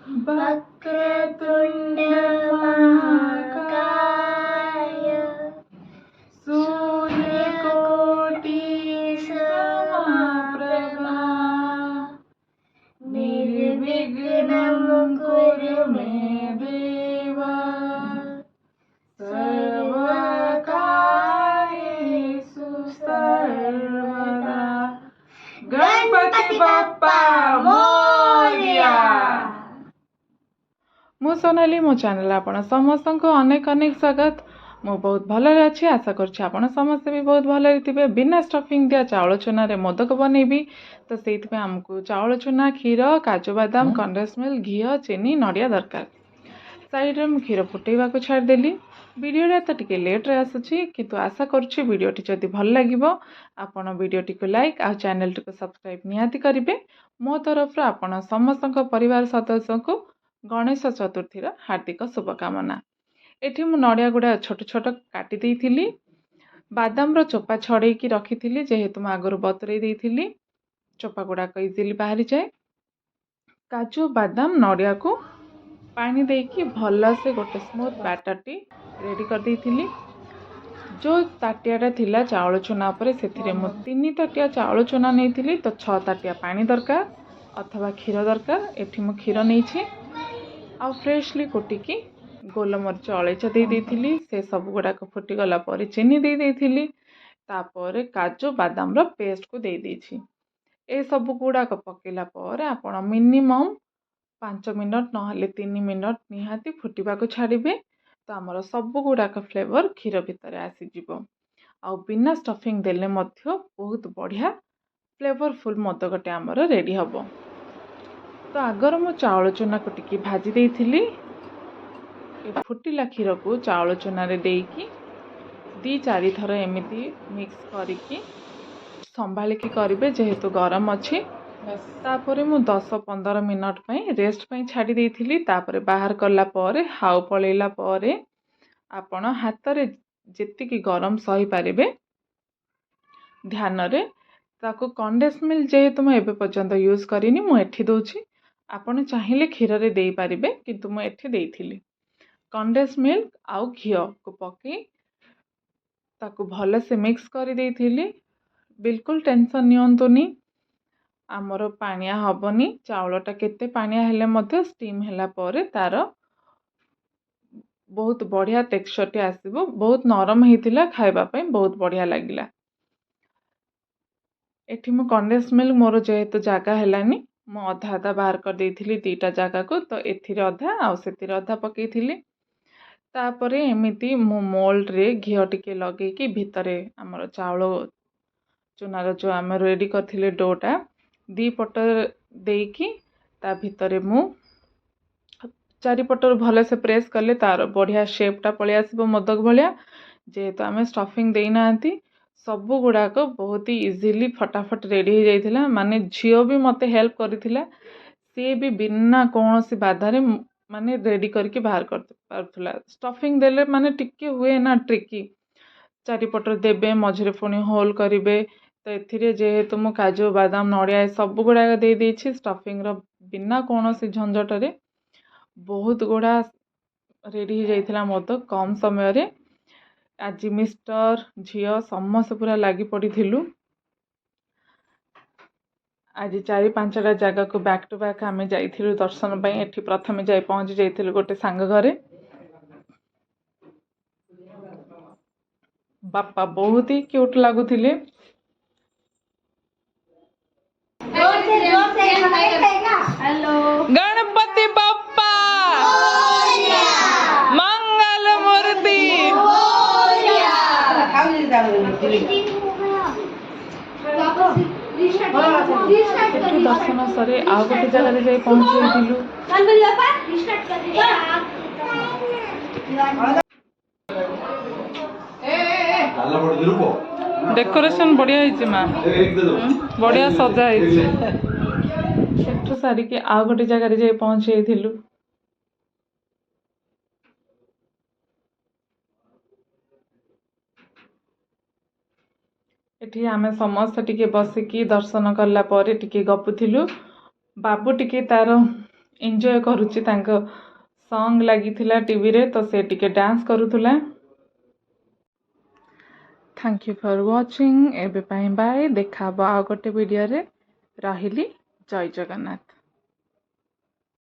वक्रतुण्ड महाकाय सूर्यकोटि समप्रभा निर्विघ्नं कुरु मे देव सर्वकार्येषु सर्वदा। गणपति बाप्पा मोरया। मु सोनाली मो चैनल आपण समस्त को अनेक अनेक स्वागत। मु बहुत भले अच्छी आशा करछि आपण समस्त भी बहुत भले थे। बिना स्टफिंग दिया चाउल चूना रे मोदक बनैबी तो सेइथ आमको चाउल चूना क्षीर काजू बादाम कंडेंस मिल्क घी चीनी नड़िया दरकार। साइड रे क्षीर फुटेवा को छाड़ देली। वीडियो तो टिके लेट रे आसुची किंतु आशा करुछि वीडियो टी जदि भल लागिवो आपण वीडियो टी को लाइक आ चैनल टी को सब्सक्राइब निहाती करिवे। मो तरफ आपण समस्त परिवार सदस्य को गणेश चतुर्थी हार्दिक शुभकामना। एठी मु नड़िया गुड़ा छोट छोट काटी देइथिली। बादाम रो चोपा छड़े की रखी जेहेतु मु आगु बतुरई देइथिली चोपा गुड़ाक इजिली बाहरी जाए। काजू बादाम नड़िया को पानी देकी भल से गोटे स्मूथ बैटर टी रेडी कर देइथिली। जो ताटियाटा थिला चाउल चूना उपरे सेथिरे मु 3 ताटिया चाउल चूना नेइथिली तो 6 ताटिया पानी दरकार अथवा क्षीर दरकार। एठी मु क्षीर नेइछि आ फ्रेशली कुटिकी गोलमरीच अलैचा दे देइथिली। से सब गुड़ाक फुटी गला पर चीनी दे देइथिली। तापर काजू बादाम रो पेस्ट को दे देइछि। ए सब गुड़ाक पकेला पर आपण मिनिमम 5 मिनट नहले 3 मिनट निहाती फुटिबा को छाड़िबे तो आमर सब गुड़ाक फ्लेवर क्षीर भितर आसीजिवो। आ बिना स्टफिंग देले मध्य बहुत बढ़िया फ्लेवरफुल मोदकटे आमर रेडी हबो। तो आगर मु चाउल चूना को टिकी भाजी देइथिली। ए फुटिला क्षीर को चाउल चूना रे देइकी 2-4 थर एमिति मिक्स करिकी संभालिकी करिवे जेहेतु गरम अछि। तापरे मु 10-15 मिनट पई रेस्ट पई छाड़ी देइथिली। तापरे बाहर करला परे हाउ पळेला परे आपण हाथ रे जेतिकी गरम सही पारिबे ध्यान रे ताको कंडेंस मिल्क जेहेतु मु एबे पर्यंत यूज करिनी मु एठी दोछि। आपण चाहिले क्षीर रे देई पारिबे किंतु मु एठी देइथिली। कंडेंस मिल्क आउ घी को पके ताको भले से मिक्स करी देइथिली। बिल्कुल टेंशन नियंतुनी आमर पानिया हबनी। चाउलटा केते पानिया हेले मध्य स्टीम हैला परे तार बहुत बढ़िया टेक्सचर टे आसीबो। बहुत नरम हेतिला खाइबा पई बहुत बढ़िया लागिला। एठी मु कंडेंस मिल्क मोर जेहेतु जागा हेलानी मु अधा अधा बाहर कर देइथिली 2टा जागा को तो एथिरे अधा आ सेतिरे अधा पकेइथिली। तापरे एमिति मु मोल्ड रे घी टिके लगे कि भितरे आमर चाउल चूनार जो आम रेडी करथिले डोटा 2 पट देकी ता भितरे मु 4 पटर भले से प्रेस कले तार बढ़िया शेपटा पळि आसीबो मोदक भलिया। जेहेतु आम स्टफिंग देइनांती सब गुड़ाक बहुत ही इजिली फटाफट रेडी हो जाइथिला। माने झियो भी मते हेल्प करिथिला। सी भी बिना कोनोसी बाधारे माने रेडी करके बाहर कर पारथुला। स्टफिंग देले माने टिके हुए ना ट्रिकी 4 पटर देबे मझिरे पुणी होल करिवे तो एथिरे जेहेतु मु काजू बादाम नड़िया सब गुड़ाक दे देछि स्टफिंग रो बिना कोनोसी झंझट रे बहुत गुड़ा रेडी हो जाइथिला मोदक कम समय रे। आज मिस्टर झियो समस्त पूरा लगी पड़िथिलु। आज 4-5टा जगह को बैक टू बैक आम जाइथिलु दर्शन पई। एठी प्रथमे जाई पहुंची जाइथिलु गोटे सांग घरे। बापा बहुत ही क्यूट लागुथिले। गणपति बाप्पा मंगल मूर्ति। दर्शन सरे आ गोटे जगह जाई पहुंची डेकोरेशन बढ़िया है माँ बढ़िया सजा है। सारी के आ गोटे जगह जाई पहुंची एठी आमे समस्त टिके बसिकी दर्शन करला परे टिके गपुथिलु। बाबू टिके तार ଏନ୍ଜୟ କରୁଛି। ତାଙ୍କ ସଙ୍ଗ ଲାଗିଥିଲା ଟିଭିରେ ତ ସେ ଟିକେ ଡ୍ୟାନ୍ସ କରୁଥିଲା। Thank you for watching. ଏବେ ପାଇଁ ବାଏ। ଦେଖା ହବ ଆଉ ଗୋଟେ ଭିଡ଼ିଓରେ। ରହିଲି। ଜୟ ଜଗନ୍ନାଥ।